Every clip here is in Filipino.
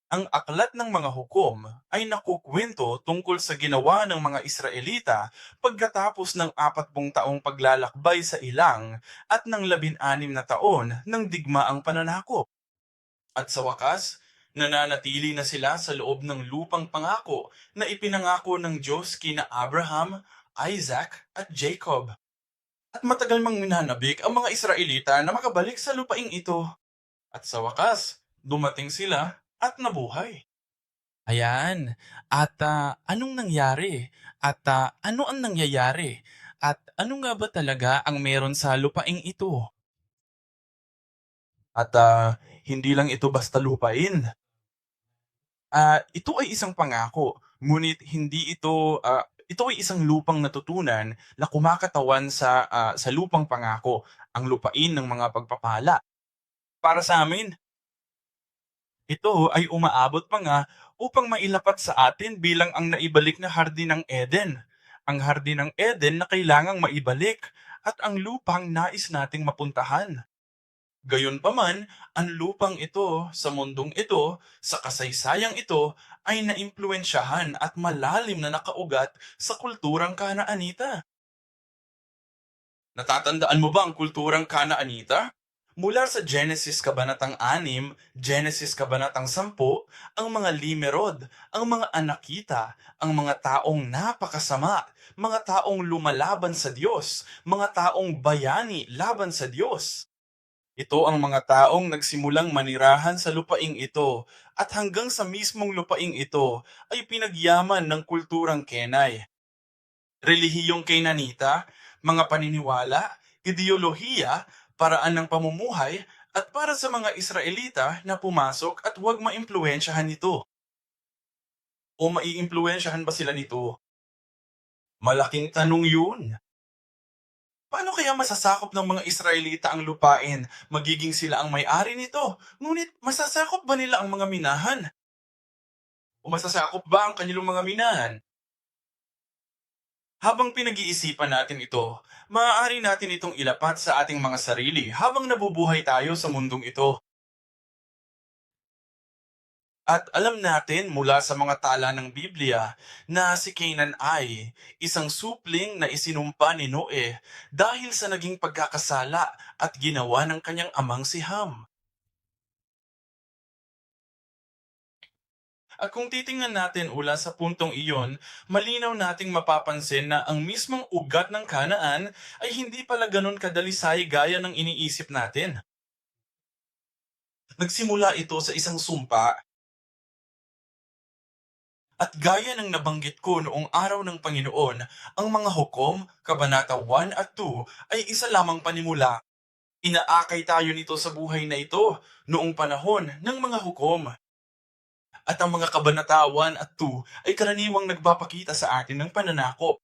Ang aklat ng mga hukom ay nakukwento tungkol sa ginawa ng mga Israelita pagkatapos ng 40 taong paglalakbay sa ilang at ng 16 na taon ng digmaang pananakop. At sa wakas, nananatili na sila sa loob ng lupang pangako na ipinangako ng Diyos kina Abraham, Isaac at Jacob. At matagal mang minanabik ang mga Israelita na makabalik sa lupaing ito. At sa wakas, dumating sila at nabuhay. Ayan. At anong nangyari? At ano ang nangyayari? At ano nga ba talaga ang meron sa lupaing ito? At hindi lang ito basta lupain. Ito ay isang pangako, ngunit hindi ito ay isang lupang natutunan na kumakatawan sa lupang pangako, ang lupain ng mga pagpapala. Para sa amin, ito ay umaabot pa nga upang mailapat sa atin bilang ang naibalik na hardin ng Eden. Ang hardin ng Eden na kailangang maibalik at ang lupang nais nating mapuntahan. Gayunpaman, ang lupang ito, sa mundong ito, sa kasaysayang ito, ay naimpluwensyahan at malalim na nakaugat sa kulturang Kanaanita. Natatandaan mo ba ang kulturang Kanaanita? Mula sa Genesis Kabanatang 6, Genesis Kabanatang 10, ang mga limerod, ang mga anakita, ang mga taong napakasama, mga taong lumalaban sa Diyos, mga taong bayani laban sa Diyos. Ito ang mga taong nagsimulang manirahan sa lupaing ito at hanggang sa mismong lupaing ito ay pinagyaman ng kulturang Kenay. Relihiyong Kenanita, mga paniniwala, ideolohiya, paraan ng pamumuhay at para sa mga Israelita na pumasok at huwag maimpluwensyahan nito. O maiimpluwensyahan ba sila nito? Malaking tanong yun. Paano kaya masasakop ng mga Israelita ang lupain? Magiging sila ang may-ari nito. Ngunit masasakop ba nila ang mga minahan? O masasakop ba ang kanilang mga minahan? Habang pinag-iisipan natin ito, maaari natin itong ilapat sa ating mga sarili habang nabubuhay tayo sa mundong ito. At alam natin mula sa mga tala ng Biblia na si Canaan ay isang supling na isinumpa ni Noe dahil sa naging pagkakasala at ginawa ng kanyang amang si Ham. At kung titingnan natin ula sa puntong iyon, malinaw nating mapapansin na ang mismong ugat ng Kanaan ay hindi pala ganun kadalisay gaya ng iniisip natin. Nagsimula ito sa isang sumpa at gaya ng nabanggit ko noong araw ng Panginoon, ang mga hukom, Kabanata 1 at 2 ay isa lamang panimula. Inaakay tayo nito sa buhay na ito noong panahon ng mga hukom. At ang mga kabanata 1 at 2 ay karaniwang nagpapakita sa atin ng pananakop.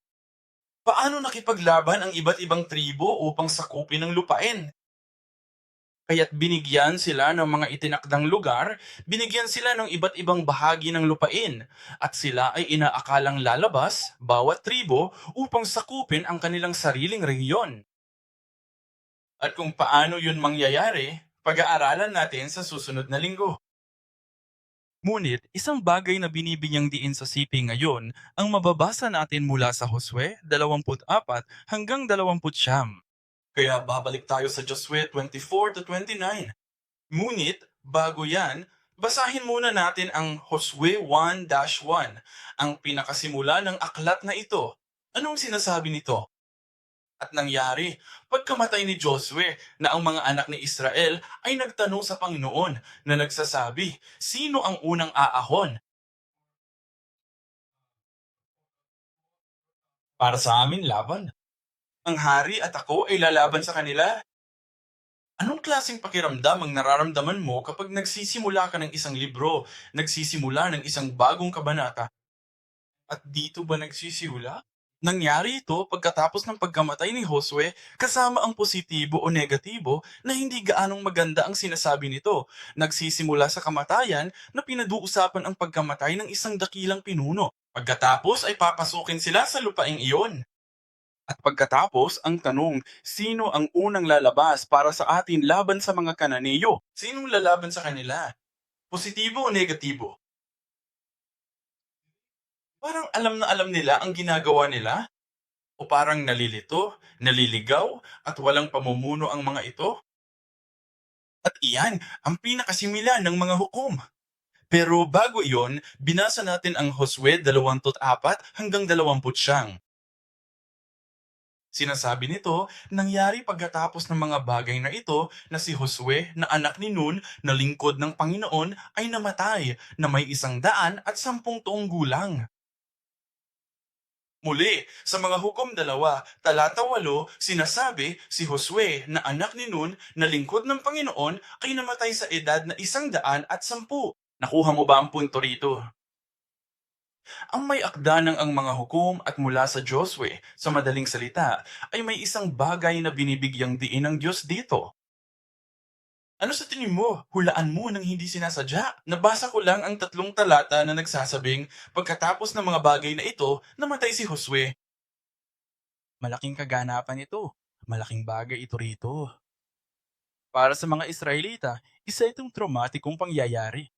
Paano nakipaglaban ang iba't ibang tribo upang sakupin ang lupain? Kaya't binigyan sila ng mga itinakdang lugar, binigyan sila ng iba't ibang bahagi ng lupain, at sila ay inaakalang lalabas, bawat tribo, upang sakupin ang kanilang sariling rehiyon. At kung paano yun mangyayari, pag-aaralan natin sa susunod na linggo. Ngunit, isang bagay na binibigyang diin sa sipi ngayon ang mababasa natin mula sa Josue 24 hanggang 29. Kaya babalik tayo sa Josue 24 to 29. Ngunit, bago yan, basahin muna natin ang Josue 1-1, ang pinakasimula ng aklat na ito. Anong sinasabi nito? At nangyari, pagkamatay ni Josue na ang mga anak ni Israel ay nagtanong sa Panginoon na nagsasabi, sino ang unang aahon? Para sa amin laban. Ang hari at ako ay lalaban sa kanila. Anong klaseng pakiramdam ang nararamdaman mo kapag nagsisimula ka ng isang libro, nagsisimula ng isang bagong kabanata? At dito ba nagsisimula? Nangyari ito pagkatapos ng pagkamatay ni Josue kasama ang positibo o negatibo na hindi gaanong maganda ang sinasabi nito. Nagsisimula sa kamatayan na pinag-uusapan ang pagkamatay ng isang dakilang pinuno. Pagkatapos ay papasukin sila sa lupaing iyon. At pagkatapos, ang tanong, sino ang unang lalabas para sa atin laban sa mga Kananeyo? Sinong lalaban sa kanila? Positibo o negatibo? Parang alam na alam nila ang ginagawa nila? O parang nalilito, naliligaw, at walang pamumuno ang mga ito? At iyan ang pinakasimula ng mga hukom. Pero bago iyon, binasa natin ang Josue 24 hanggang 29. Sinasabi nito, nangyari pagkatapos ng mga bagay na ito na si Josue na anak ni Nun na lingkod ng Panginoon ay namatay na may 110 gulang. Muli, sa mga hukom 2, talata 8, sinasabi si Josue na anak ni Nun na lingkod ng Panginoon ay namatay sa edad na 110. Nakuha mo ba ang punto rito? Ang may akda ng ang mga hukom at mula sa Josue, sa madaling salita, ay may isang bagay na binibigyang diin ng Diyos dito. Ano sa tingin mo? Hulaan mo nang hindi sinasadya. Nabasa ko lang ang 3 talata na nagsasabing pagkatapos ng mga bagay na ito, namatay si Josue. Malaking kaganapan ito. Malaking bagay ito rito. Para sa mga Israelita, isa itong traumatikong pangyayari.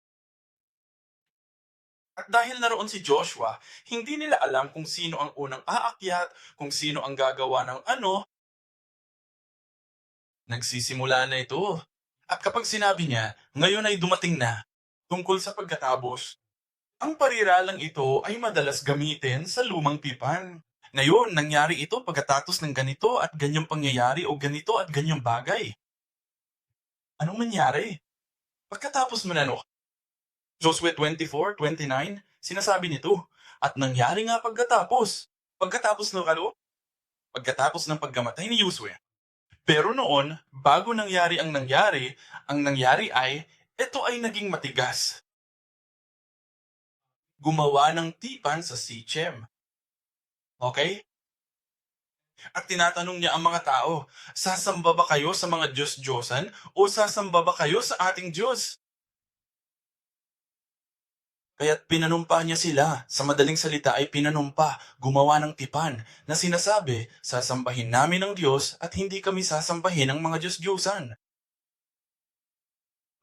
At dahil naroon si Joshua, hindi nila alam kung sino ang unang aakyat, kung sino ang gagawa ng ano. Nagsisimula na ito. At kapag sinabi niya, ngayon ay dumating na, tungkol sa pagkatapos, ang pariralang ito ay madalas gamitin sa lumang tipan. Ngayon, nangyari ito pagkatapos ng ganito at ganyang pangyayari o ganito at ganyang bagay. Anong nangyari? Pagkatapos mo na no, Joshua 24:29, sinasabi nito, at nangyari nga pagkatapos ng pagkatapos ng pagkamatay ni Joshua. Pero noon, bago nangyari, ang nangyari ay, ito ay naging matigas. Gumawa ng tipan sa Sichem. Okay? At tinatanong niya ang mga tao, sasamba ba kayo sa mga Diyos-Diyosan o sasamba ba kayo sa ating Diyos? Kaya't pinanumpa niya sila, sa madaling salita ay pinanumpa, gumawa ng tipan, na sinasabi, sasambahin namin ang Diyos at hindi kami sasambahin ng mga Diyos-Diyosan.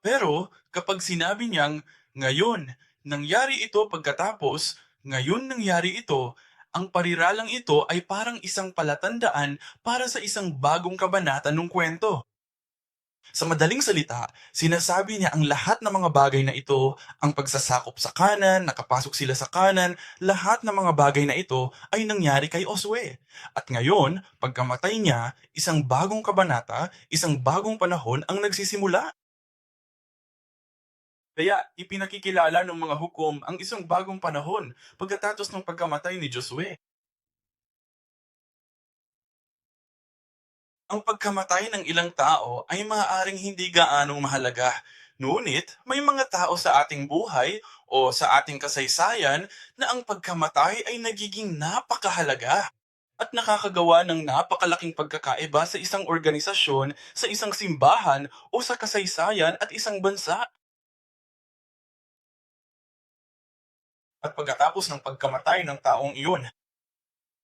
Pero kapag sinabi niyang, ngayon, nangyari ito pagkatapos, ngayon nangyari ito, ang pariralang ito ay parang isang palatandaan para sa isang bagong kabanata ng kwento. Sa madaling salita, sinasabi niya ang lahat ng mga bagay na ito, ang pagsasakop sa kanan, nakapasok sila sa kanan, lahat ng mga bagay na ito ay nangyari kay Josue. At ngayon, pagkamatay niya, isang bagong kabanata, isang bagong panahon ang nagsisimula. Kaya ipinakikilala ng mga hukom ang isang bagong panahon pagkatapos ng pagkamatay ni Josue. Ang pagkamatay ng ilang tao ay maaaring hindi gaanong mahalaga. Ngunit may mga tao sa ating buhay o sa ating kasaysayan na ang pagkamatay ay nagiging napakahalaga at nakakagawa ng napakalaking pagkakaiba sa isang organisasyon, sa isang simbahan o sa kasaysayan at isang bansa. At pagkatapos ng pagkamatay ng taong iyon,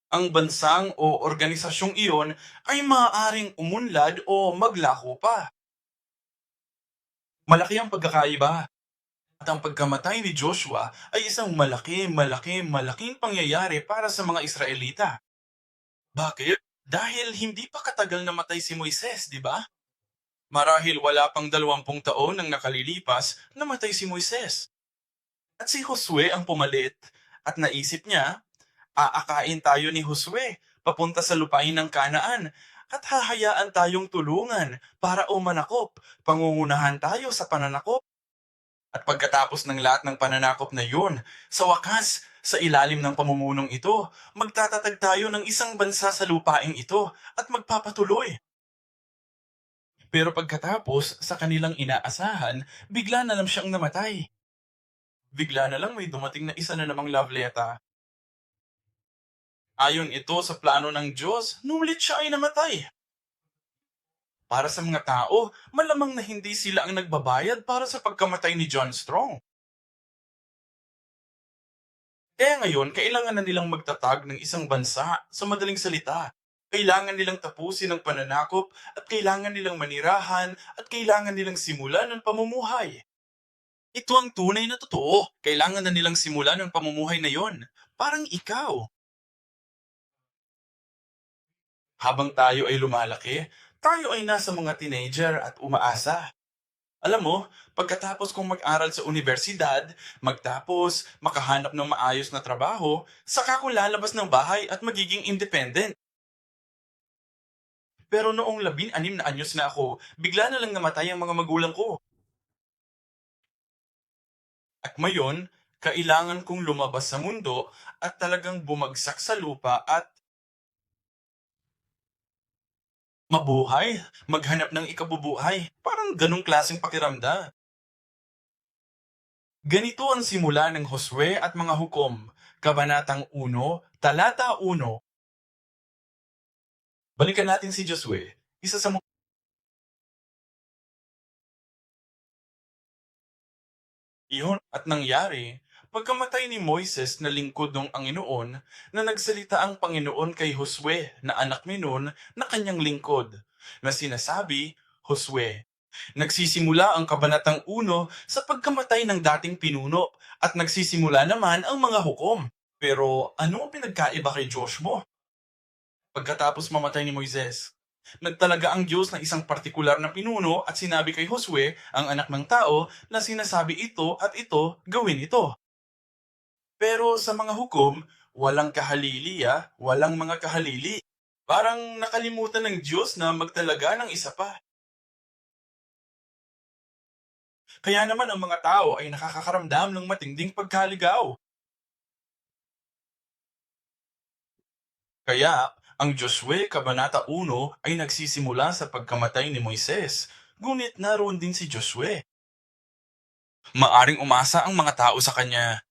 ang bansang o organisasyong iyon ay maaaring umunlad o maglaho pa. Malaki ang pagkakaiba. At ang pagkamatay ni Joshua ay isang malaking pangyayari para sa mga Israelita. Bakit? Dahil hindi pa katagal namatay si Moises, di ba? Marahil wala pang 20 taon nang nakalilipas, namatay si Moises. At si Josue ang pumalit at naisip niya, aakain tayo ni Josue papunta sa lupain ng Kanaan at hahayaan tayong tulungan para umanakop, pangungunahan tayo sa pananakop. At pagkatapos ng lahat ng pananakop na yun, sa wakas, sa ilalim ng pamumunong ito, magtatatag tayo ng isang bansa sa lupaing ito at magpapatuloy. Pero pagkatapos, sa kanilang inaasahan, bigla na lang siyang namatay. Bigla na lang may dumating na isa na namang love letter. Ayon ito sa plano ng Diyos, nulit siya ay namatay. Para sa mga tao, malamang na hindi sila ang nagbabayad para sa pagkamatay ni John Strong. Kaya ngayon, kailangan na nilang magtatag ng isang bansa, sa madaling salita. Kailangan nilang tapusin ang pananakop at kailangan nilang manirahan at kailangan nilang simulan ng pamumuhay. Ito ang tunay na totoo. Kailangan na nilang simulan ng pamumuhay na yon. Parang ikaw. Habang tayo ay lumalaki, tayo ay nasa mga teenager at umaasa. Alam mo, pagkatapos kong mag-aral sa universidad, magtapos, makahanap ng maayos na trabaho, saka ko lalabas ng bahay at magiging independent. Pero noong 16 na anyos na ako, bigla na lang namatay ang mga magulang ko. At ngayon, kailangan kong lumabas sa mundo at talagang bumagsak sa lupa at mabuhay, maghanap ng ikabubuhay. Parang ganong klaseng pakiramdam. Ganito ang simula ng Josue at mga hukom, Kabanatang 1, Talata 1. Balikan natin si Josue, isa sa mga iyon at nangyari, pagkamatay ni Moises na lingkod ng Panginoon, na nagsalita ang Panginoon kay Josue na anak ni Nun na kanyang lingkod, na sinasabi, Josue, nagsisimula ang kabanatang 1 sa pagkamatay ng dating pinuno at nagsisimula naman ang mga hukom. Pero ano ang pinagkaiba kay Joshua pagkatapos mamatay ni Moises? Nagtalaga ang Diyos ng isang partikular na pinuno at sinabi kay Josue, ang anak ng tao, na sinasabi ito at ito, gawin ito. Pero sa mga hukom, walang kahalili walang mga kahalili. Parang nakalimutan ng Diyos na magtalaga ng isa pa. Kaya naman ang mga tao ay nakakakaramdam ng matinding pagkaligaw. Kaya, ang Josue Kabanata 1 ay nagsisimula sa pagkamatay ni Moises. Ngunit naroon din si Josue. Maaring umasa ang mga tao sa kanya.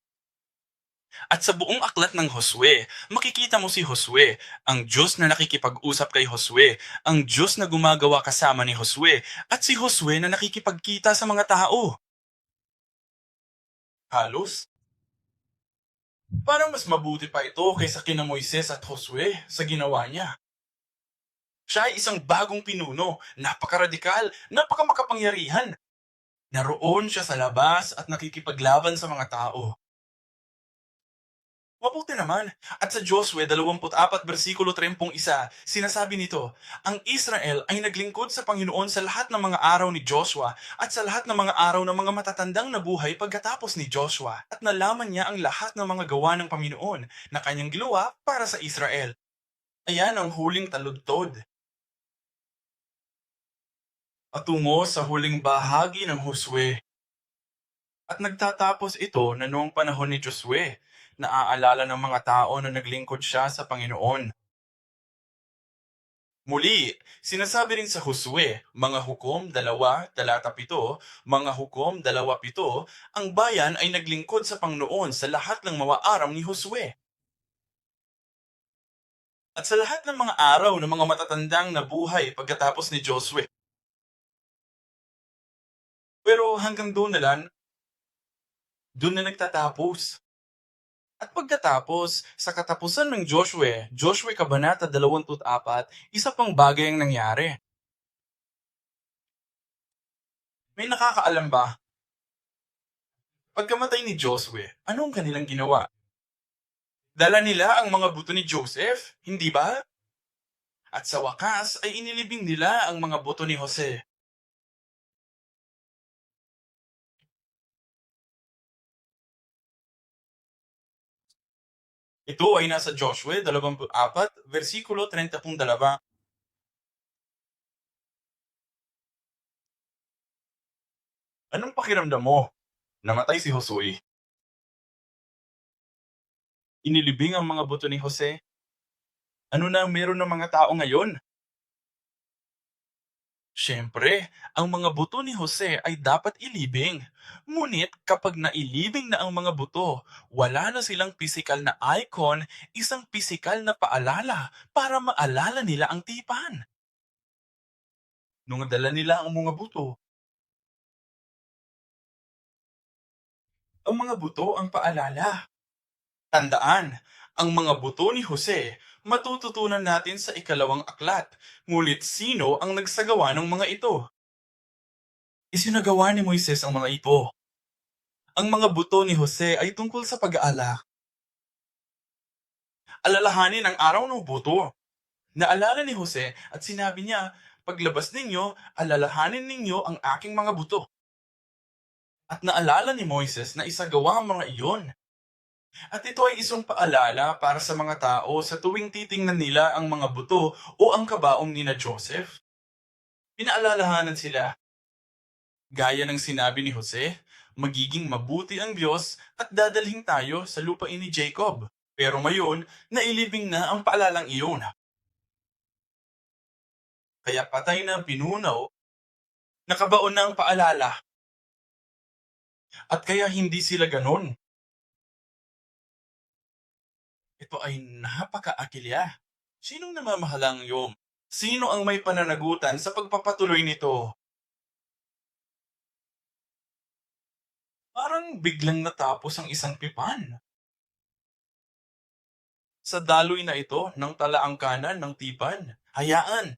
At sa buong aklat ng Josue, makikita mo si Josue, ang Diyos na nakikipag-usap kay Josue, ang Diyos na gumagawa kasama ni Josue, at si Josue na nakikipagkita sa mga tao. Halos, parang mas mabuti pa ito kaysa kina Moises at Josue sa ginawa niya. Siya ay isang bagong pinuno, napakaradikal, napakamakapangyarihan. Naroon siya sa labas at nakikipaglaban sa mga tao. Mabuti naman. At sa Josue 24 versikulo 31, sinasabi nito, ang Israel ay naglingkod sa Panginoon sa lahat ng mga araw ni Joshua at sa lahat ng mga araw ng mga matatandang nabuhay pagkatapos ni Joshua at nalaman niya ang lahat ng mga gawa ng Panginoon na kanyang ginawa para sa Israel. Ayan ang huling taludtod. At tungo sa huling bahagi ng Josue. At nagtatapos ito na noong panahon ni Josue, naaalala ng mga tao na naglingkod siya sa Panginoon. Muli, sinasabi rin sa Josue, mga hukom 2, talata 7, mga hukom 2:7, ang bayan ay naglingkod sa Panginoon sa lahat ng mga araw ni Josue. At sa lahat ng mga araw ng mga matatandang nabuhay pagkatapos ni Josue. Pero hanggang doon na nagtatapos. At pagkatapos, sa katapusan ng Joshua Kabanata 24, isa pang bagay ang nangyari. May nakakaalam ba? Pagkamatay ni Joshua, ano ang kanilang ginawa? Dala nila ang mga buto ni Joseph, hindi ba? At sa wakas ay inilibing nila ang mga buto ni Jose. Ito ay nasa Joshua 24, versikulo 32. Anong pakiramdam mo? Namatay si Josue. Inilibing ang mga buto ni Jose. Ano na ang meron ng mga tao ngayon? Siyempre, ang mga buto ni Jose ay dapat ilibing. Ngunit kapag nailibing na ang mga buto, wala na silang pisikal na icon, isang pisikal na paalala para maalala nila ang tipan. Nung dala nila ang mga buto, ang mga buto ang paalala. Tandaan, ang mga buto ni Jose matututunan natin sa ikalawang aklat. Ngunit sino ang nagsagawa ng mga ito? Isinagawa ni Moises ang mga ito. Ang mga buto ni Jose ay tungkol sa pag-aala. Alalahanin ang araw ng buto. Naalala ni Jose at sinabi niya, paglabas ninyo, alalahanin ninyo ang aking mga buto. At naalala ni Moises na isagawa ang mga iyon. At ito ay isang paalala para sa mga tao sa tuwing titingnan nila ang mga buto o ang kabaong ni na Joseph. Pinaalalahanan sila, gaya ng sinabi ni Jose, magiging mabuti ang Diyos at dadalhin tayo sa lupain ni Jacob. Pero ngayon, nailibing na ang paalalang iyon. Kaya patay na ang pinunaw, nakabaon na ang paalala, at kaya hindi sila ganon. Ito ay napakaakilya. Sinong namamahalang yom? Sino ang may pananagutan sa pagpapatuloy nito? Parang biglang natapos ang isang pipan. Sa daloy na ito ng talaang kanan ng tipan, hayaan.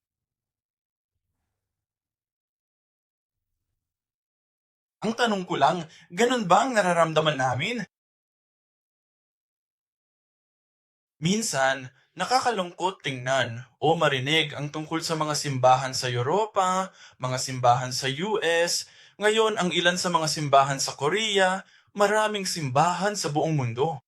Ang tanong ko lang, ganun ba ang nararamdaman namin? Minsan, nakakalungkot tingnan o marinig ang tungkol sa mga simbahan sa Europa, mga simbahan sa US, ngayon ang ilan sa mga simbahan sa Korea, maraming simbahan sa buong mundo.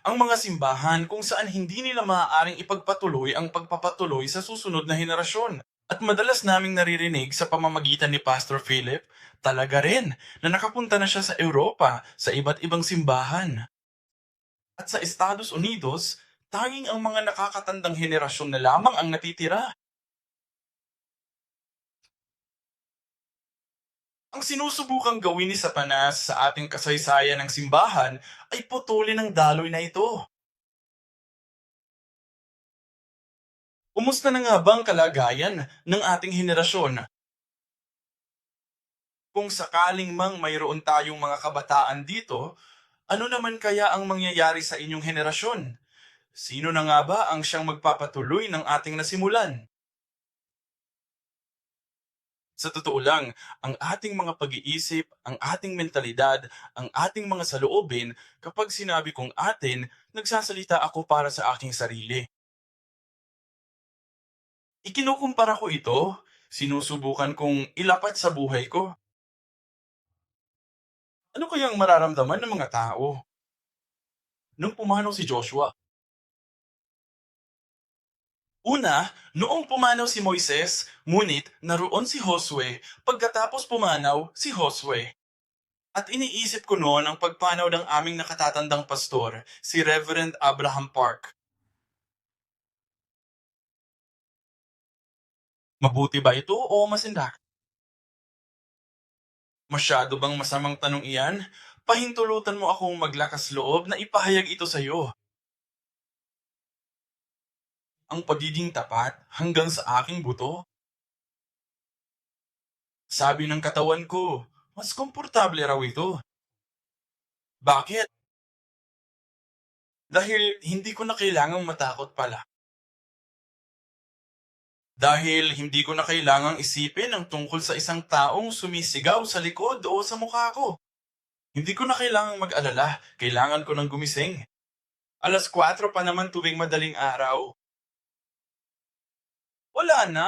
Ang mga simbahan kung saan hindi nila maaaring ipagpatuloy ang pagpapatuloy sa susunod na henerasyon. At madalas naming naririnig sa pamamagitan ni Pastor Philip, talaga rin na nakapunta na siya sa Europa sa iba't ibang simbahan. At sa Estados Unidos, tanging ang mga nakakatandang henerasyon na lamang ang natitira. Ang sinusubukang gawin ni Satanas sa ating kasaysayan ng simbahan ay putulin ang daloy na ito. Kumusta na nga ba ang kalagayan ng ating henerasyon? Kung sakaling mang mayroon tayong mga kabataan dito, ano naman kaya ang mangyayari sa inyong henerasyon? Sino na nga ba ang siyang magpapatuloy ng ating nasimulan? Sa totoo lang, ang ating mga pag-iisip, ang ating mentalidad, ang ating mga saloobin, kapag sinabi kong atin, nagsasalita ako para sa aking sarili. Ikinukumpara ko ito, sinusubukan kong ilapat sa buhay ko. Ano kayang mararamdaman ng mga tao nung pumanaw si Joshua? Una, noong pumanaw si Moises, ngunit naroon si Josue pagkatapos pumanaw si Josue. At iniisip ko noon ang pagpanaw ng aming nakatatandang pastor, si Reverend Abraham Park. Mabuti ba ito o masinda? Masyado bang masamang tanong iyan? Pahintulutan mo akong maglakas loob na ipahayag ito sa iyo. Ang pagiging tapat hanggang sa aking buto. Sabi ng katawan ko, mas komportable raw ito. Bakit? Dahil hindi ko na kailangang matakot pala. Dahil hindi ko na kailangang isipin ang tungkol sa isang taong sumisigaw sa likod o sa mukha ko. Hindi ko na kailangang mag-alala, kailangan ko ng gumising. 4:00 pa naman tuwing madaling araw. Wala na.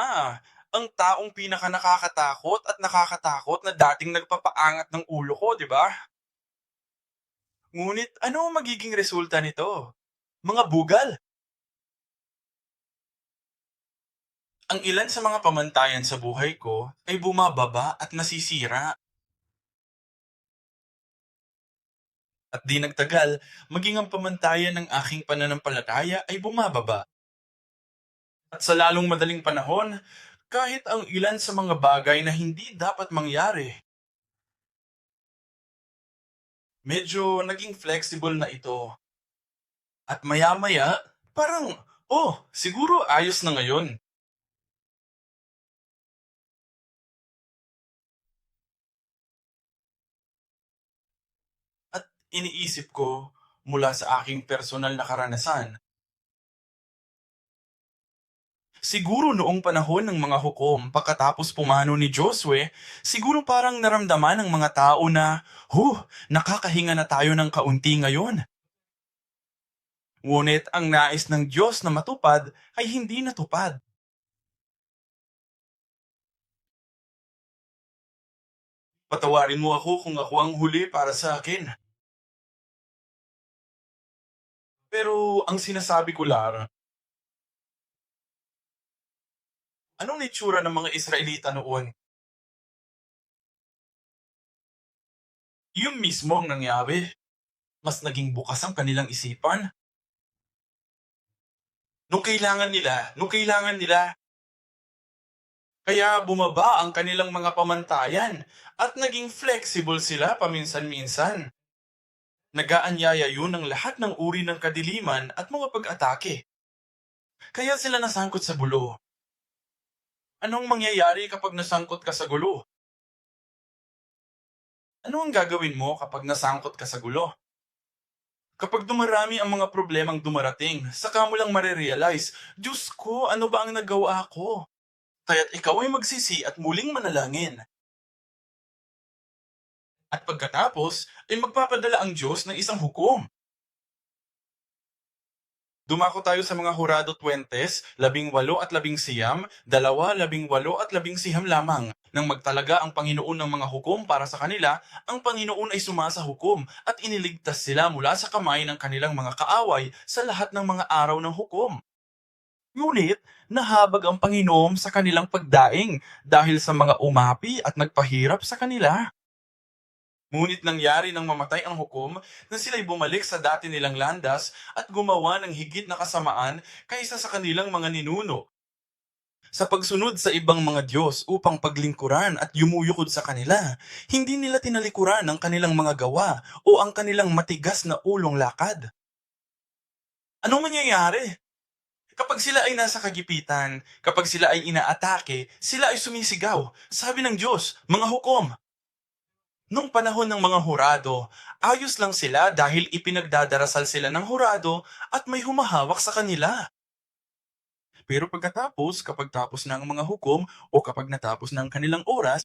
Ang taong pinaka nakakatakot at nakakatakot na dating nagpapaangat ng ulo ko, di ba? Ngunit ano ang magiging resulta nito? Mga bugal. Ang ilan sa mga pamantayan sa buhay ko ay bumababa at nasisira. At di nagtagal, maging ang pamantayan ng aking pananampalataya ay bumababa. At sa lalong madaling panahon, kahit ang ilan sa mga bagay na hindi dapat mangyari, medyo naging flexible na ito. At maya-maya, parang, oh, siguro ayos na ngayon. At iniisip ko, mula sa aking personal na karanasan, Siguro noong panahon ng mga hukom pagkatapos pumano ni Josue, siguro parang naramdaman ng mga tao na, nakakahinga na tayo ng kaunti ngayon. Ngunit ang nais ng Diyos na matupad ay hindi natupad. Patawarin mo ako kung ako ang huli para sa akin. Pero ang sinasabi ko, Lara, anong itsura ng mga Israelita noon? Yung mismo ang nangyari. Mas naging bukas ang kanilang isipan. Nung kailangan nila, kaya bumaba ang kanilang mga pamantayan at naging flexible sila paminsan-minsan. Nagaanyaya yun ng lahat ng uri ng kadiliman at mga pag-atake. Kaya sila nasangkot sa gulo. Anong mangyayari kapag nasangkot ka sa gulo? Ano ang gagawin mo kapag nasangkot ka sa gulo? Kapag dumarami ang mga problemang dumarating, saka mo lang marirealize, Diyos ko, ano ba ang nagawa ko? Kaya't ikaw ay magsisi at muling manalangin. At pagkatapos, ay magpapadala ang Diyos ng isang hukom. Dumako tayo sa mga Hurado 20, 18 at 19, 2, 18 at 19 lamang. Nang magtalaga ang Panginoon ng mga hukom para sa kanila, ang Panginoon ay sumasa hukom at iniligtas sila mula sa kamay ng kanilang mga kaaway sa lahat ng mga araw ng hukom. Ngunit, nahabag ang Panginoon sa kanilang pagdaing dahil sa mga umapi at nagpahirap sa kanila. Ngunit nangyari nang mamatay ang hukom na sila'y bumalik sa dati nilang landas at gumawa ng higit na kasamaan kaysa sa kanilang mga ninuno. Sa pagsunod sa ibang mga Diyos upang paglingkuran at yumuyukod sa kanila, hindi nila tinalikuran ang kanilang mga gawa o ang kanilang matigas na ulong lakad. Anong mangyayari? Kapag sila ay nasa kagipitan, kapag sila ay inaatake, sila ay sumisigaw. Sabi ng Diyos, mga hukom, noong panahon ng mga hurado, ayos lang sila dahil ipinagdadarasal sila ng hurado at may humahawak sa kanila. Pero kapag tapos na ang mga hukom o kapag natapos na ang kanilang oras,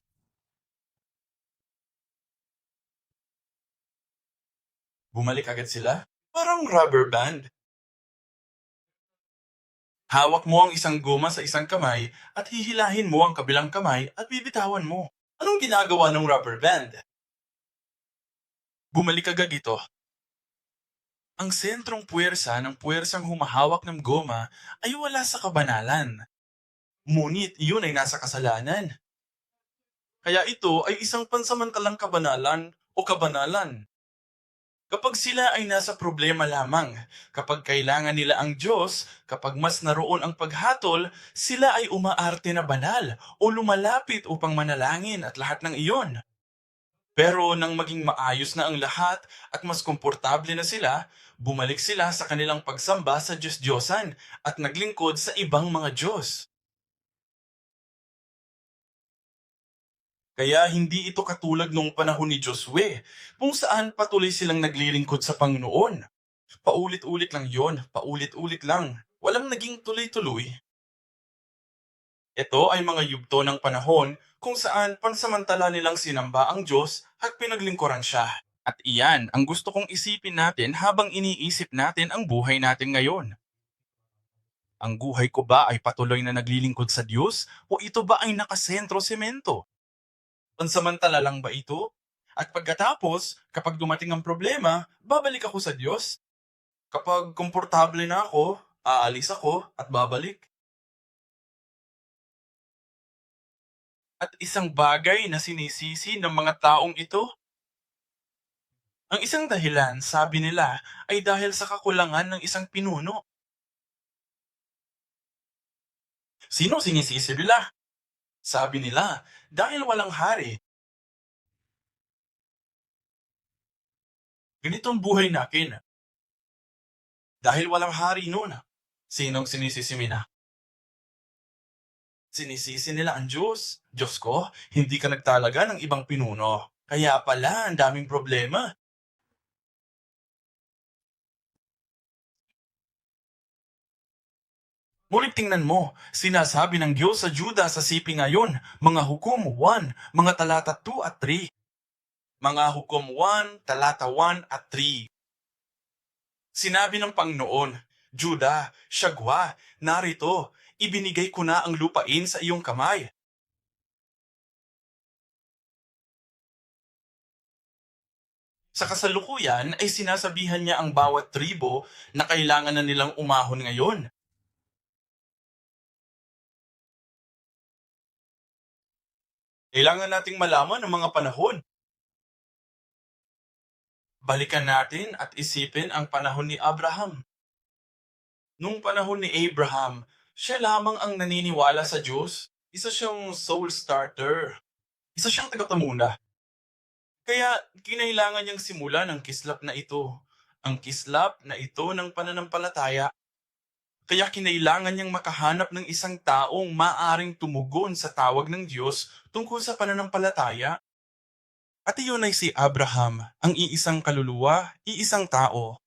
bumalik agad sila. Parang rubber band. Hawak mo ang isang goma sa isang kamay at hihilahin mo ang kabilang kamay at bibitawan mo. Anong ginagawa ng rubber band? Bumalik agad ito. Ang sentrong puwersa ng puwersang humahawak ng goma ay wala sa kabanalan. Ngunit iyon ay nasa kasalanan. Kaya ito ay isang pansamantalang kabanalan o kabanalan. Kapag sila ay nasa problema lamang, kapag kailangan nila ang Diyos, kapag mas naroon ang paghatol, sila ay umaarte na banal o lumalapit upang manalangin at lahat ng iyon. Pero nang maging maayos na ang lahat at mas komportable na sila, bumalik sila sa kanilang pagsamba sa Diyos-Diyosan at naglingkod sa ibang mga Diyos. Kaya hindi ito katulad nung panahon ni Josue, kung saan patuloy silang naglilingkod sa Panginoon. Paulit-ulit lang yon, paulit-ulit lang. Walang naging tuloy-tuloy. Ito ay mga yugto ng panahon kung saan pansamantala nilang sinamba ang Diyos at pinaglingkuran siya. At iyan ang gusto kong isipin natin habang iniisip natin ang buhay natin ngayon. Ang buhay ko ba ay patuloy na naglilingkod sa Diyos o ito ba ay nakasentro semento? Pansamantala lang ba ito? At pagkatapos, kapag dumating ang problema, babalik ako sa Diyos? Kapag komportable na ako, aalis ako at babalik. At isang bagay na sinisisi ng mga taong ito, ang isang dahilan, sabi nila, ay dahil sa kakulangan ng isang pinuno. Sino sinisisi nila? Sabi nila, dahil walang hari. Ganito ang buhay natin. Dahil walang hari noon. Sinong sinisisi nila? Sinisisi nila ang Diyos. Diyos ko, hindi ka nagtalaga ng ibang pinuno. Kaya pala, ang daming problema. Ngunit tingnan mo, sinasabi ng Diyos sa Juda sa sipi ngayon, mga hukom 1, mga talata 2 at 3. Mga hukom 1, talata 1 at 3. Sinabi ng Panginoon, Juda, Shagwa, narito, ibinigay ko na ang lupain sa iyong kamay. Sa kasalukuyan ay sinasabihan niya ang bawat tribo na kailangan na nilang umahon ngayon. Kailangan nating malaman ang mga panahon. Balikan natin at isipin ang panahon ni Abraham. Nung panahon ni Abraham, siya lamang ang naniniwala sa Diyos. Isa siyang soul starter. Isa siyang tagapamuna. Kaya kinailangan niyang simulan ang kislap na ito. Ang kislap na ito ng pananampalataya. Kaya kinailangan niyang makahanap ng isang taong maaring tumugon sa tawag ng Diyos tungkol sa pananampalataya. At iyon ay si Abraham, ang iisang kaluluwa, iisang tao.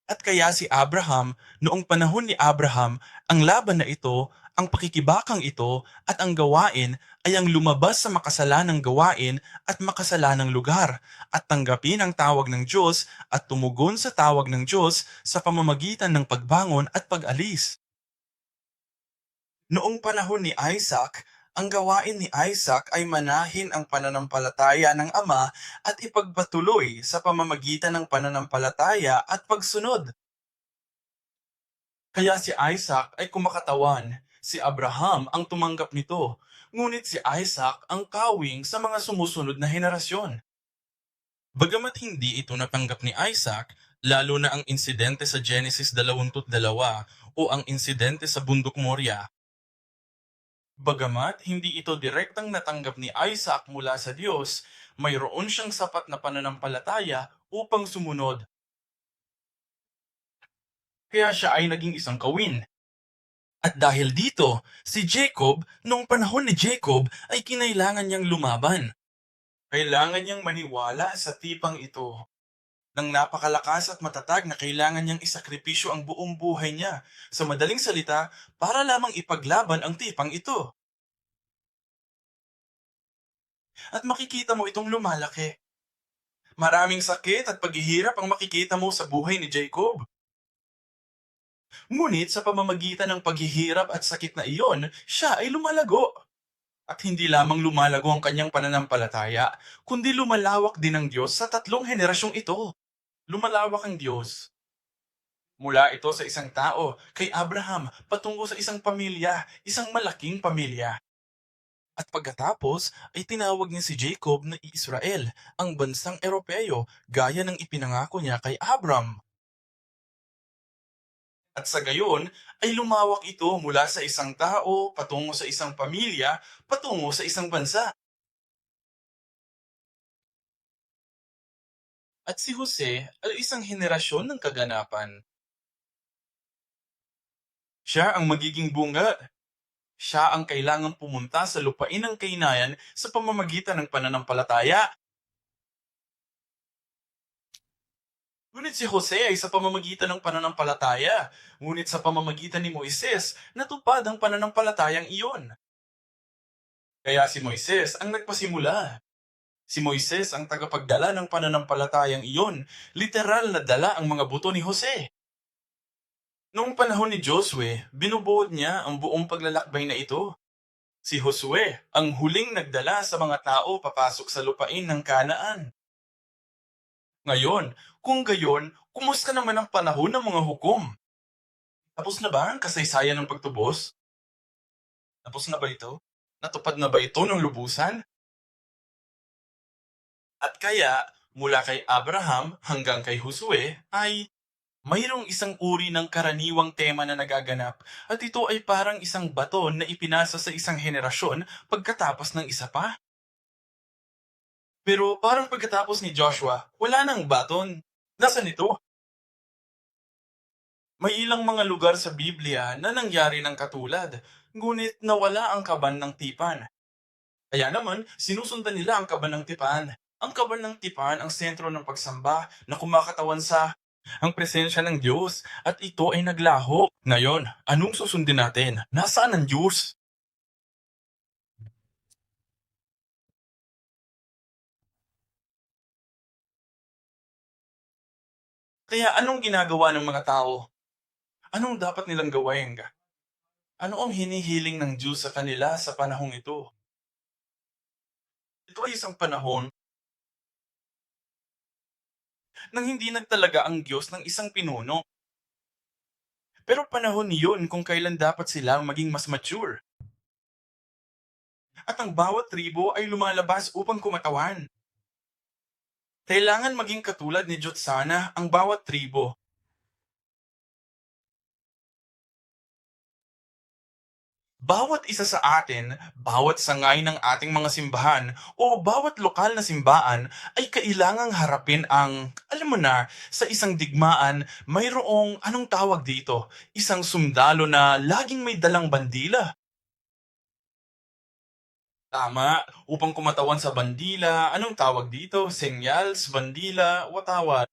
At kaya si Abraham, noong panahon ni Abraham, ang laban na ito, ang pakikibakang ito, at ang gawain ay ang lumabas sa makasalanang gawain at makasalanang lugar, at tanggapin ang tawag ng Diyos at tumugon sa tawag ng Diyos sa pamamagitan ng pagbangon at pag-alis. Noong panahon ni Isaac, ang gawain ni Isaac ay manahin ang pananampalataya ng ama at ipagpatuloy sa pamamagitan ng pananampalataya at pagsunod. Kaya si Isaac ay kumakatawan, si Abraham ang tumanggap nito, ngunit si Isaac ang kawing sa mga sumusunod na henerasyon. Bagamat hindi ito natanggap ni Isaac, lalo na ang insidente sa Genesis 22 o ang insidente sa Bundok Moria. Bagamat hindi ito direktang natanggap ni Isaac mula sa Diyos, mayroon siyang sapat na pananampalataya upang sumunod. Kaya siya ay naging isang kawin. At dahil dito, si Jacob, noong panahon ni Jacob ay kinailangan niyang lumaban. Kailangan niyang maniwala sa tipang ito. Nang napakalakas at matatag na kailangan niyang isakripisyo ang buong buhay niya. Sa madaling salita, para lamang ipaglaban ang tipang ito. At makikita mo itong lumalaki. Maraming sakit at paghihirap ang makikita mo sa buhay ni Jacob. Ngunit sa pamamagitan ng paghihirap at sakit na iyon, siya ay lumalago. At hindi lamang lumalago ang kanyang pananampalataya, kundi lumalawak din ang Diyos sa tatlong henerasyong ito. Lumalawak ang Diyos. Mula ito sa isang tao, kay Abraham, patungo sa isang pamilya, isang malaking pamilya. At pagkatapos ay tinawag niya si Jacob na Israel, ang bansang Europeo, gaya ng ipinangako niya kay Abram. At sa gayon ay lumawak ito mula sa isang tao, patungo sa isang pamilya, patungo sa isang bansa. At si Jose ay isang henerasyon ng kaganapan. Siya ang magiging bunga. Siya ang kailangang pumunta sa lupain ng Kainayan sa pamamagitan ng pananampalataya. Ngunit si Jose ay sa pamamagitan ng pananampalataya. Ngunit sa pamamagitan ni Moises, natupad ang pananampalatayang iyon. Kaya si Moises ang nagpasimula. Si Moises ang tagapagdala ng pananampalatayang iyon. Literal na dala ang mga buto ni Jose. Noong panahon ni Josue, binubuod niya ang buong paglalakbay na ito. Si Josue ang huling nagdala sa mga tao papasok sa lupain ng Kanaan. Ngayon, kung gayon, kumusta naman ang panahon ng mga hukom? Tapos na ba ang kasaysayan ng pagtubos? Tapos na ba ito? Natupad na ba ito ng lubusan? At kaya, mula kay Abraham hanggang kay Josue ay mayroong isang uri ng karaniwang tema na nagaganap at ito ay parang isang baton na ipinasa sa isang henerasyon pagkatapos ng isa pa. Pero parang pagkatapos ni Joshua, wala nang baton. Nasaan ito? May ilang mga lugar sa Biblia na nangyari ng katulad, ngunit nawala ang kaban ng tipan. Kaya naman, sinusundan nila ang kaban ng tipan. Ang kaban ng tipan ang sentro ng pagsamba na kumakatawan sa ang presensya ng Diyos at ito ay naglaho. Ngayon, anong susundin natin? Nasaan ang Diyos? Kaya anong ginagawa ng mga tao? Anong dapat nilang gawin? Ano ang hinihiling ng Diyos sa kanila sa panahong ito? Ito ay isang panahon nang hindi nagtalaga ang Diyos ng isang pinuno. Pero panahon niyon kung kailan dapat silang maging mas mature. At ang bawat tribo ay lumalabas upang kumatawan. Kailangan maging katulad ni Jotsana ang bawat tribo. Bawat isa sa atin, bawat sangay ng ating mga simbahan o bawat lokal na simbahan ay kailangang harapin ang, alam mo na, sa isang digmaan, mayroong, anong tawag dito, isang sundalo na laging may dalang bandila. Tama, upang kumatawan sa bandila, anong tawag dito? Senyals, bandila, watawat.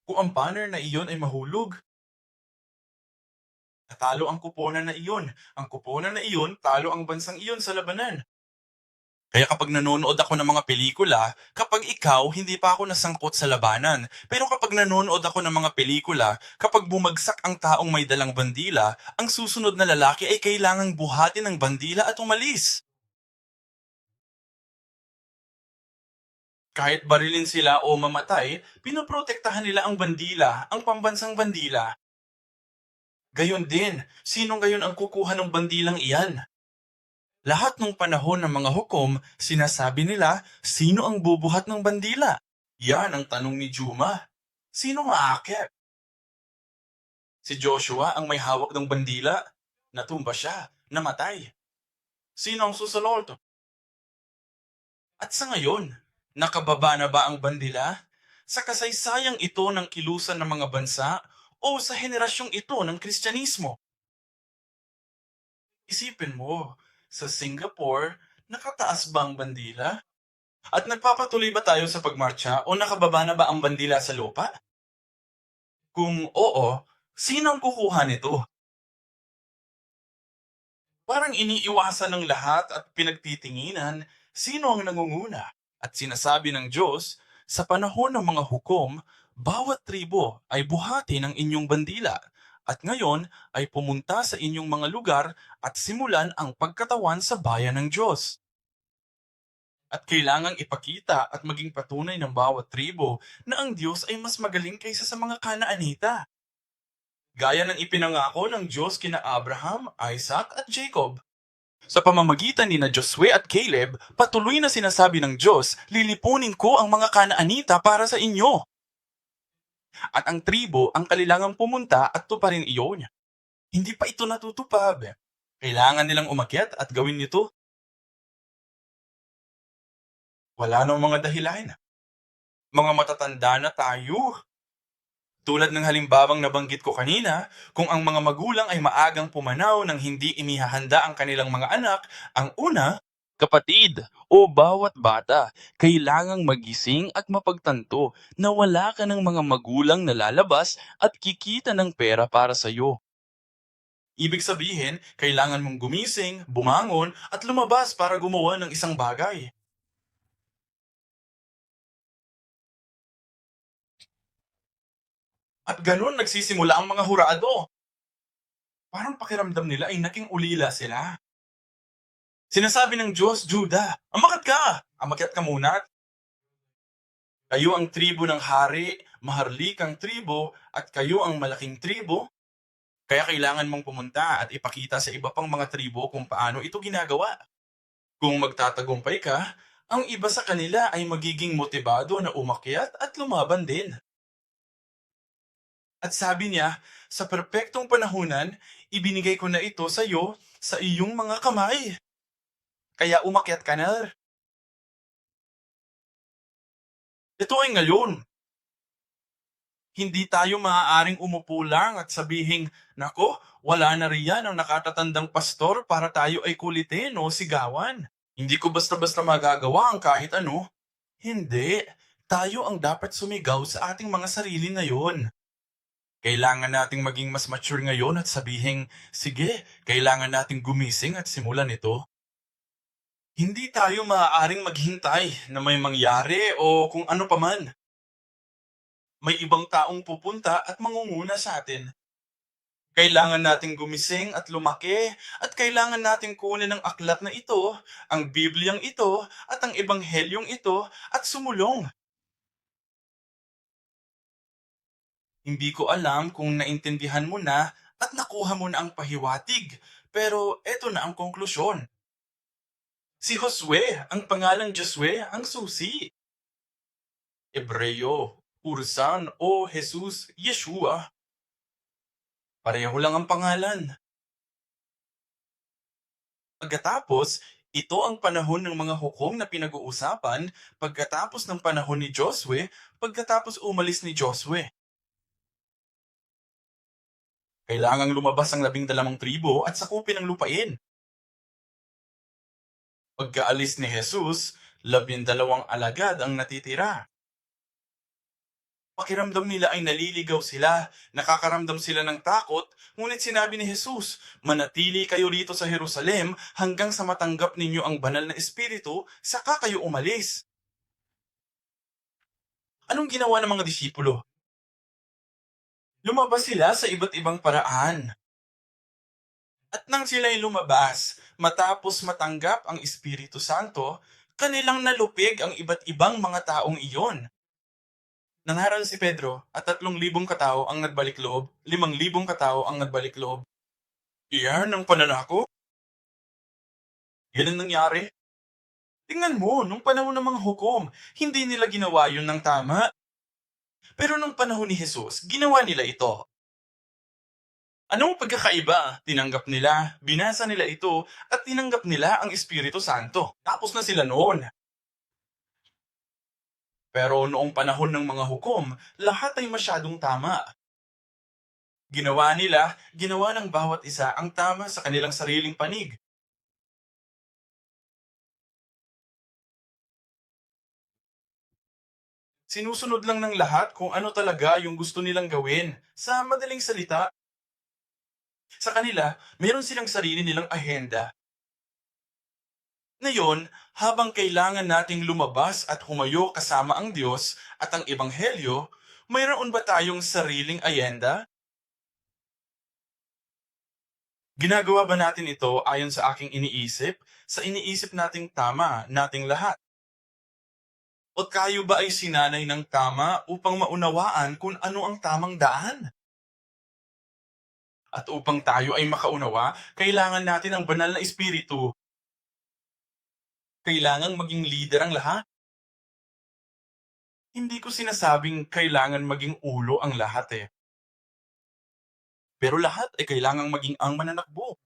Kung ang banner na iyon ay mahulog, natalo ang kuponan na iyon. Ang kuponan na iyon, talo ang bansang iyon sa labanan. Kaya kapag nanonood ako ng mga pelikula, kapag ikaw, hindi pa ako nasangkot sa labanan. Pero kapag nanonood ako ng mga pelikula, kapag bumagsak ang taong may dalang bandila, ang susunod na lalaki ay kailangang buhatin ng bandila at umalis. Kahit barilin sila o mamatay, pinoprotektahan nila ang bandila, ang pambansang bandila. Gayon din, sino ngayon ang kukuha ng bandilang iyan? Lahat ng panahon ng mga hukom, sinasabi nila, sino ang bubuhat ng bandila? Yan ang tanong ni Juma. Sino ang aakyat? Si Joshua ang may hawak ng bandila. Natumba siya. Namatay. Sino ang susunod? At sa ngayon, nakababa na ba ang bandila? Sa kasaysayang ito ng kilusan ng mga bansa o sa henerasyong ito ng Kristyanismo? Isipin mo, sa Singapore, nakataas ba ang bandila? At nagpapatuloy ba tayo sa pagmarcha o nakababa na ba ang bandila sa lupa? Kung oo, sino ang kukuha nito? Parang iniiwasan ng lahat at pinagtitinginan sino ang nangunguna. At sinasabi ng Diyos, sa panahon ng mga hukom, bawat tribo ay buhati ng inyong bandila. At ngayon ay pumunta sa inyong mga lugar at simulan ang pagkatawan sa bayan ng Diyos. At kailangang ipakita at maging patunay ng bawat tribo na ang Diyos ay mas magaling kaysa sa mga Kanaanita. Gaya ng ipinangako ng Diyos kina Abraham, Isaac at Jacob. Sa pamamagitan ni na Josue at Caleb, patuloy na sinasabi ng Diyos, lilipunin ko ang mga Kanaanita para sa inyo. At ang tribo ang kailangang pumunta at tuparin iyon. Hindi pa ito natutupad. Kailangan nilang umakyat at gawin nito. Wala nang mga dahilan. Mga matatanda na tayo. Tulad ng halimbawang nabanggit ko kanina, kung ang mga magulang ay maagang pumanaw nang hindi inihahanda ang kanilang mga anak, ang una, kapatid o bawat bata, kailangang magising at mapagtanto na wala ka ng mga magulang na lalabas at kikita ng pera para sa iyo. Ibig sabihin, kailangan mong gumising, bumangon at lumabas para gumawa ng isang bagay. At ganun nagsisimula ang mga hurado. Parang pakiramdam nila ay naging ulila sila. Sinasabi ng Diyos, Juda, umakyat ka! Umakyat ka muna. Kayo ang tribo ng hari, maharlikang tribo, at kayo ang malaking tribo. Kaya kailangan mong pumunta at ipakita sa iba pang mga tribo kung paano ito ginagawa. Kung magtatagumpay ka, ang iba sa kanila ay magiging motibado na umakyat at lumaban din. At sabi niya, sa perpektong panahunan, ibinigay ko na ito sa iyo sa iyong mga kamay. Kaya umakyat ka na. Ito ay ngayon. Hindi tayo maaaring umupo lang at sabihing, nako, wala na riyan ang nakatatandang pastor para tayo ay kulitin o sigawan. Hindi ko basta-basta magagawa ang kahit ano. Hindi. Tayo ang dapat sumigaw sa ating mga sarili ngayon. Kailangan nating maging mas mature ngayon at sabihing, sige, kailangan nating gumising at simulan ito. Hindi tayo maaaring maghintay na may mangyari o kung ano paman. May ibang taong pupunta at mangunguna sa atin. Kailangan nating gumising at lumaki at kailangan nating kunin ang aklat na ito, ang Bibliyang ito at ang Ebanghelyong ito at sumulong. Hindi ko alam kung naintindihan mo na at nakuha mo na ang pahiwatig, pero eto na ang konklusyon. Si Josue, ang pangalang Josue, ang susi. Ebreo, Ursan o Jesus, Yeshua. Pareho lang ang pangalan. Pagkatapos, ito ang panahon ng mga hukom na pinag-uusapan pagkatapos ng panahon ni Josue, pagkatapos umalis ni Josue. Kailangang lumabas ang 12 tribo at sakupin ang lupain. Pagkaalis ni Jesus, 12 alagad ang natitira. Pakiramdam nila ay naliligaw sila, nakakaramdam sila ng takot, ngunit sinabi ni Jesus, manatili kayo rito sa Jerusalem hanggang sa matanggap ninyo ang banal na espiritu, saka kayo umalis. Anong ginawa ng mga disipulo? Lumabas sila sa iba't ibang paraan. At nang sila'y lumabas, matapos matanggap ang Espiritu Santo, kanilang nalupig ang iba't ibang mga taong iyon. Nangaral si Pedro at 3,000 katao ang nagbalik loob, 5,000 katao ang nagbalik loob. Iyan ang pananako? Yan ang nangyari? Tingnan mo, nung panahon ng mga hukom, hindi nila ginawa yun ng tama. Pero nung panahon ni Jesus, ginawa nila ito. Anong pagkakaiba? Tinanggap nila, binasa nila ito, at tinanggap nila ang Espiritu Santo. Tapos na sila noon. Pero noong panahon ng mga hukom, lahat ay masyadong tama. Ginawa ng bawat isa ang tama sa kanilang sariling panig. Sinusunod lang ng lahat kung ano talaga yung gusto nilang gawin. Sa madaling salita, sa kanila, meron silang sarili nilang ahenda. Ngayon, habang kailangan nating lumabas at humayo kasama ang Diyos at ang Ebanghelyo, mayroon ba tayong sariling ahenda? Ginagawa ba natin ito ayon sa aking iniisip, sa iniisip nating tama, nating lahat? O tayo ba ay sinanay ng tama upang maunawaan kung ano ang tamang daan? At upang tayo ay makaunawa, kailangan natin ang banal na espiritu. Kailangang maging leader ang lahat. Hindi ko sinasabing kailangan maging ulo ang lahat eh. Pero lahat ay kailangang maging ang mananakbo.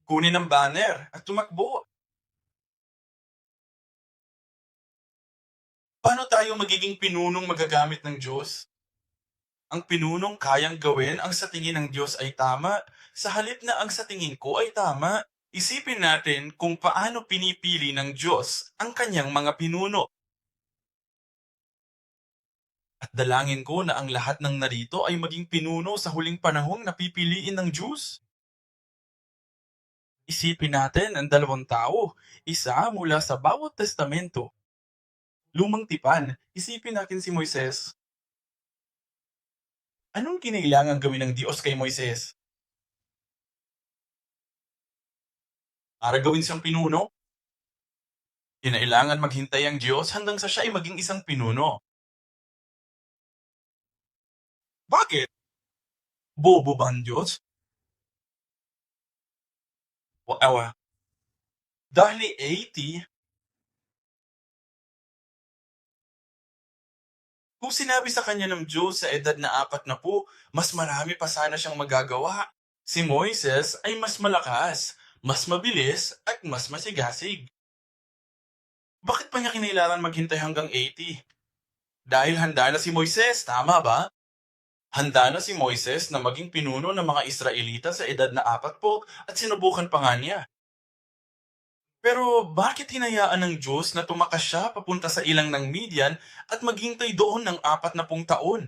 Kunin ang banner at tumakbo. Paano tayo magiging pinunong magagamit ng Diyos? Ang pinunong kayang gawin ang sa tingin ng Diyos ay tama, sa halip na ang sa tingin ko ay tama. Isipin natin kung paano pinipili ng Diyos ang kanyang mga pinuno. At dalangin ko na ang lahat ng narito ay maging pinuno sa huling panahong napipiliin ng Diyos. Isipin natin ang 2 tao, isa mula sa bawat testamento. Lumang tipan, isipin natin si Moises. Anong kinailangan gawin ng Diyos kay Moises? Para gawin siyang pinuno? Kinailangan maghintay ang Diyos hanggang sa siya ay maging isang pinuno. Bakit? Bobo ba ang Diyos? Ewa. Dahil 80, kung sinabi sa kanya ng Diyos sa edad na 40, mas marami pa sana siyang magagawa. Si Moises ay mas malakas, mas mabilis, at mas masigasig. Bakit pa niya kinailangan maghintay hanggang 80? Dahil handa na si Moises, tama ba? Handa na si Moises na maging pinuno ng mga Israelita sa edad na 40 at sinubukan pa nga niya. Pero bakit hinayaan ng Diyos na tumakas siya papunta sa ilang ng Midian at maghintay doon ng 40 taon?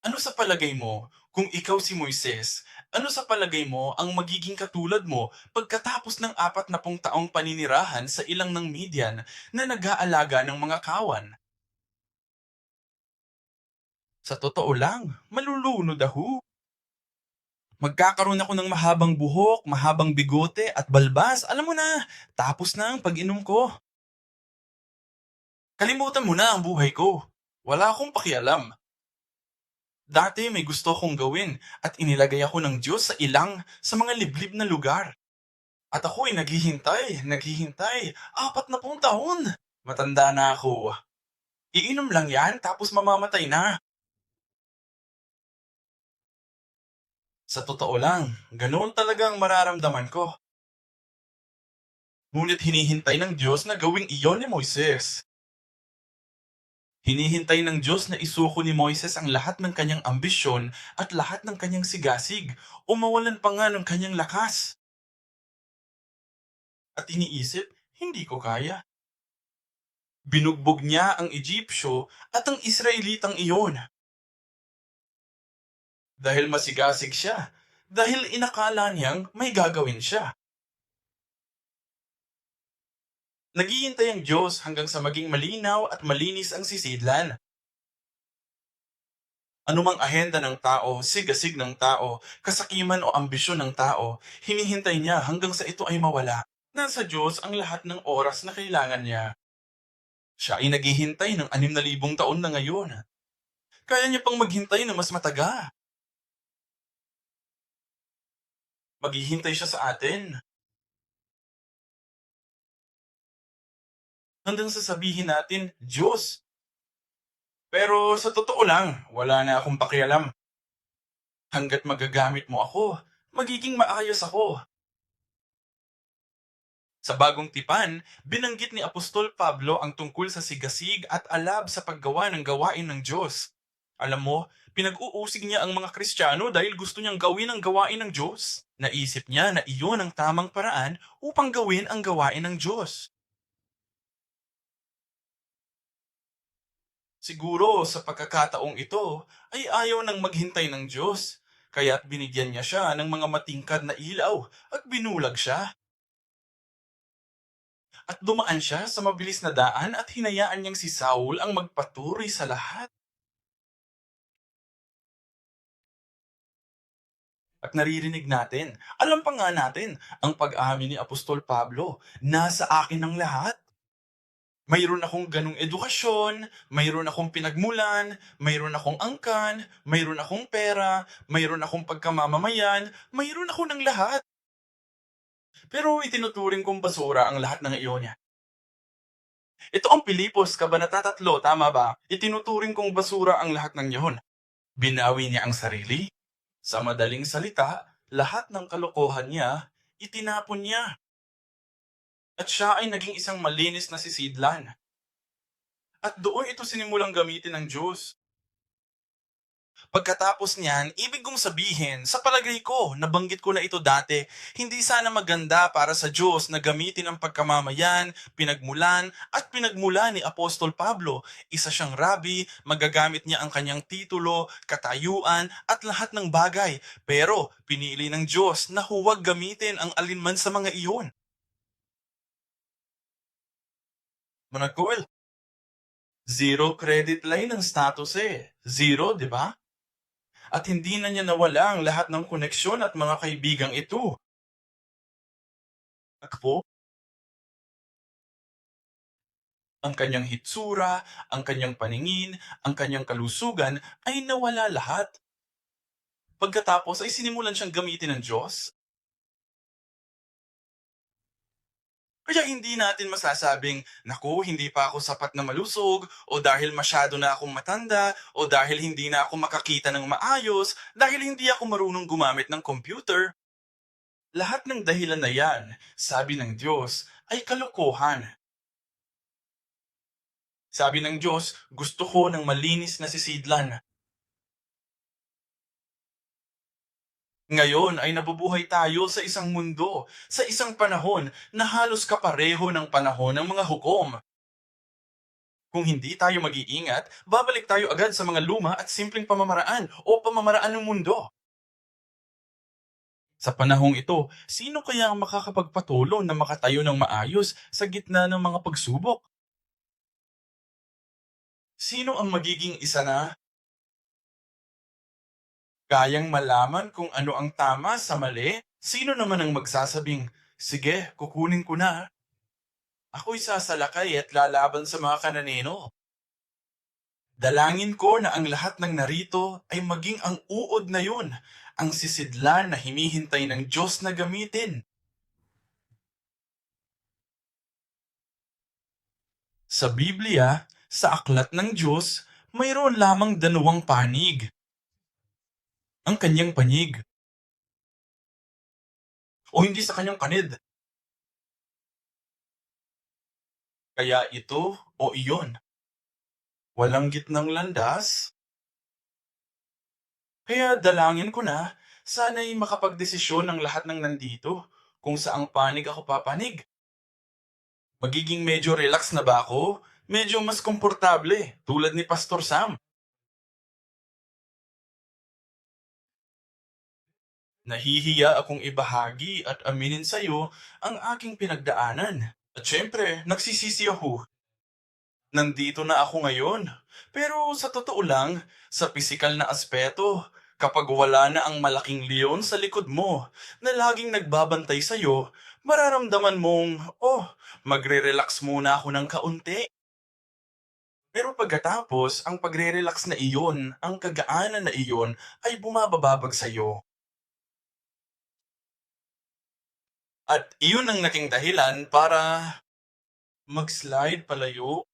Ano sa palagay mo, kung ikaw si Moises, ano sa palagay mo ang magiging katulad mo pagkatapos ng 40 taong paninirahan sa ilang ng Midian na nag-aalaga ng mga kawan? Sa totoo lang, malulunod ako. Magkakaroon ako ng mahabang buhok, mahabang bigote at balbas. Alam mo na, tapos na ang pag-inom ko. Kalimutan mo na ang buhay ko. Wala akong pakialam. Dati may gusto akong gawin at inilagay ako ng Diyos sa ilang sa mga liblib na lugar. At ako'y naghihintay, 40 taon. Matanda na ako. Iinom lang yan tapos mamamatay na. Sa totoo lang, ganoon talaga ang mararamdaman ko. Ngunit hinihintay ng Diyos na gawing iyon ni Moises. Hinihintay ng Diyos na isuko ni Moises ang lahat ng kanyang ambisyon at lahat ng kanyang sigasig o mawalan pa nga ng kanyang lakas. At iniisip, hindi ko kaya. Binugbog niya ang Egyptyo at ang Israelitang iyon dahil masigasig siya, dahil inakala niyang may gagawin siya. Naghihintay ang Diyos hanggang sa maging malinaw at malinis ang sisidlan. Anumang ahenda ng tao, sigasig ng tao, kasakiman o ambisyon ng tao, hinihintay niya hanggang sa ito ay mawala. Nasa Diyos ang lahat ng oras na kailangan niya. Siya ay naghihintay ng 6,000 taon na ngayon. Kaya niya pang maghintay na mas mataga. Maghihintay siya sa atin. Hanggang sasabihin natin, Diyos. Pero sa totoo lang, wala na akong pakialam. Hanggat magagamit mo ako, magiging maayos ako. Sa bagong tipan, binanggit ni Apostol Pablo ang tungkol sa sigasig at alab sa paggawa ng gawain ng Diyos. Alam mo, pinag-uusig niya ang mga Kristiyano dahil gusto niyang gawin ang gawain ng Diyos. Naisip niya na iyon ang tamang paraan upang gawin ang gawain ng Diyos. Siguro sa pagkakataong ito ay ayaw nang maghintay ng Diyos, kaya't binigyan niya siya ng mga matingkad na ilaw at binulag siya. At dumaan siya sa mabilis na daan at hinayaan niyang si Saul ang magpaturi sa lahat. At naririnig natin, alam pa nga natin, ang pag-amin ni Apostol Pablo, nasa akin ang lahat. Mayroon akong ganong edukasyon, mayroon akong pinagmulan, mayroon akong angkan, mayroon akong pera, mayroon akong pagkamamamayan, mayroon ako ng lahat. Pero itinuturing kong basura ang lahat ng iyon niya. Ito ang Pilipos, Kabanata 3, tama ba? Itinuturing kong basura ang lahat ng iyon. Binawi niya ang sarili. Sa madaling salita, lahat ng kalokohan niya, itinapon niya. At siya ay naging isang malinis na sisidlan. At doon ito sinimulang gamitin ng Diyos. Pagkatapos niyan, ibig kong sabihin, sa palagay ko, nabanggit ko na ito dati, hindi sana maganda para sa Diyos na gamitin ang pagkamamayan, pinagmulan, at pinagmulan ni Apostol Pablo. Isa siyang rabi, magagamit niya ang kanyang titulo, katayuan, at lahat ng bagay. Pero, pinili ng Diyos na huwag gamitin ang alinman sa mga iyon. Mga Koel, zero credit line ang status eh. Zero, di ba? At hindi na niya nawala ang lahat ng koneksyon at mga kaibigang ito. Takbo, ang kanyang hitsura, ang kanyang paningin, ang kanyang kalusugan ay nawala lahat. Pagkatapos ay sinimulan siyang gamitin ng Diyos. Kaya hindi natin masasabing, naku, hindi pa ako sapat na malusog, o dahil masyado na akong matanda, o dahil hindi na ako makakita ng maayos, dahil hindi ako marunong gumamit ng computer. Lahat ng dahilan na yan, sabi ng Diyos, ay kalokohan. Sabi ng Diyos, gusto ko ng malinis na sisidlan. Ngayon ay nabubuhay tayo sa isang mundo, sa isang panahon na halos kapareho ng panahon ng mga hukom. Kung hindi tayo mag-iingat, babalik tayo agad sa mga luma at simpleng pamamaraan o pamamaraan ng mundo. Sa panahong ito, sino kaya ang makakapagpatuloy na makatayo ng maayos sa gitna ng mga pagsubok? Sino ang magiging isa na kayang malaman kung ano ang tama sa mali? Sino naman ang magsasabing, sige, kukunin ko na. Ako'y sasalakay at lalaban sa mga kananeno. Dalangin ko na ang lahat ng narito ay maging ang uod na yun, ang sisidlan na hinihintay ng Diyos na gamitin. Sa Biblia, sa aklat ng Diyos, mayroon lamang dalawang panig. Ang kanyang panig, o hindi sa kanyang panid. Kaya ito o iyon. Walang gitnang landas. Kaya dalangin ko na, sana'y makapagdesisyon ng lahat ng nandito kung saang panig ako papanig. Magiging medyo relax na ba ako? Medyo mas komportable, tulad ni Pastor Sam. Nahihiya akong ibahagi at aminin sa'yo ang aking pinagdaanan. At syempre, nagsisisi ako. Nandito na ako ngayon. Pero sa totoo lang, sa pisikal na aspeto, kapag wala na ang malaking leon sa likod mo na laging nagbabantay sa'yo, mararamdaman mong, oh, magre-relax muna ako ng kaunti. Pero pagkatapos, ang pagre-relax na iyon, ang kagaanan na iyon, ay bumabababag sa'yo. At iyon ang naging dahilan para mag-slide palayo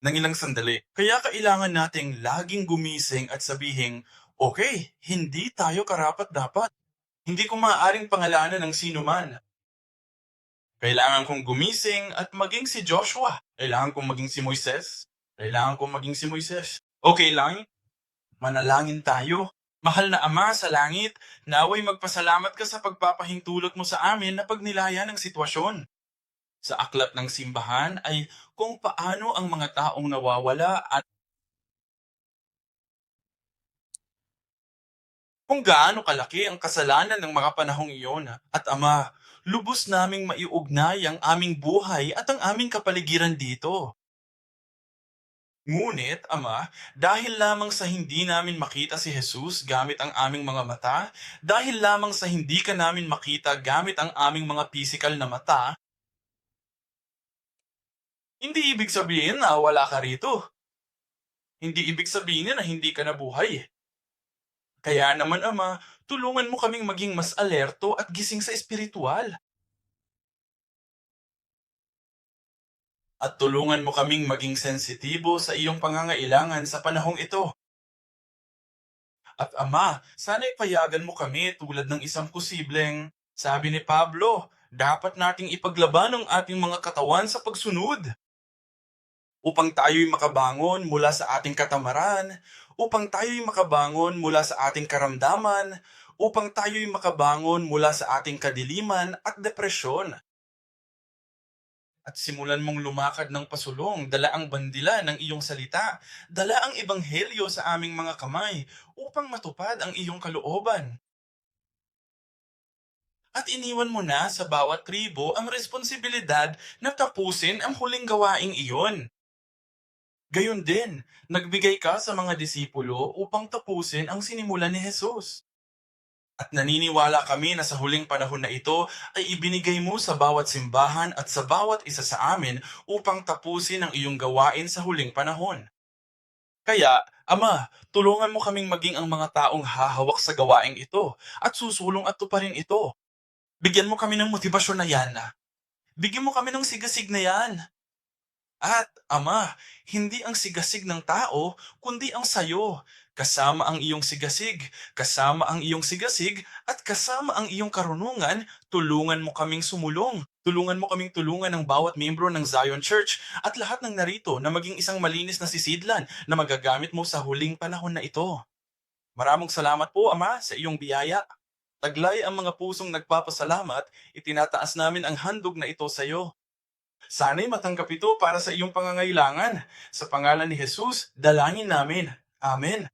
ng ilang sandali. Kaya kailangan nating laging gumising at sabihing, okay, hindi tayo karapat-dapat. Hindi ko maaaring pangalanan ng sino man. Kailangan kong gumising at maging si Joshua. Kailangan kong maging si Moises. Kailangan kong maging si Moises. Okay lang? Manalangin tayo. Mahal na Ama sa langit, naway magpasalamat ka sa pagpapahintulot mo sa amin na pagnilaya ng sitwasyon. Sa aklat ng simbahan ay kung paano ang mga taong nawawala at kung gaano kalaki ang kasalanan ng mga panahong iyon. At Ama, lubos naming maiugnay ang aming buhay at ang aming kapaligiran dito. Ngunit, Ama, dahil lamang sa hindi namin makita si Jesus gamit ang aming mga mata, dahil lamang sa hindi ka namin makita gamit ang aming mga pisikal na mata, hindi ibig sabihin na wala ka rito. Hindi ibig sabihin na hindi ka nabuhay. Kaya naman Ama, tulungan mo kaming maging mas alerto at gising sa espiritual. At tulungan mo kaming maging sensitibo sa iyong pangangailangan sa panahong ito. At Ama, sana'y payagan mo kami tulad ng isang posibleng, sabi ni Pablo, dapat nating ipaglaban ang ating mga katawan sa pagsunod. Upang tayo'y makabangon mula sa ating katamaran, upang tayo'y makabangon mula sa ating karamdaman, upang tayo'y makabangon mula sa ating kadiliman at depresyon. At simulan mong lumakad ng pasulong, dala ang bandila ng iyong salita, dala ang ebanghelyo sa aming mga kamay, upang matupad ang iyong kalooban. At iniwan mo na sa bawat tribo ang responsibilidad na tapusin ang huling gawaing iyon. Gayon din, nagbigay ka sa mga disipulo upang tapusin ang sinimulan ni Jesus. At naniniwala kami na sa huling panahon na ito ay ibinigay mo sa bawat simbahan at sa bawat isa sa amin upang tapusin ang iyong gawain sa huling panahon. Kaya, Ama, tulungan mo kaming maging ang mga taong hahawak sa gawaing ito at susulong at tuparin ito. Bigyan mo kami ng motibasyon na yan. Bigyan mo kami ng sigasig na yan. At, Ama, hindi ang sigasig ng tao, kundi ang sayo. Kasama ang iyong sigasig, kasama ang iyong sigasig, at kasama ang iyong karunungan, tulungan mo kaming sumulong. Tulungan mo kaming tulungan ng bawat miyembro ng Zion Church at lahat ng narito na maging isang malinis na sisidlan na magagamit mo sa huling panahon na ito. Maraming salamat po, Ama, sa iyong biyaya. Taglay ang mga pusong nagpapasalamat, itinataas namin ang handog na ito sa iyo. Sana'y matanggap ito para sa iyong pangangailangan. Sa pangalan ni Jesus, dalangin namin. Amen.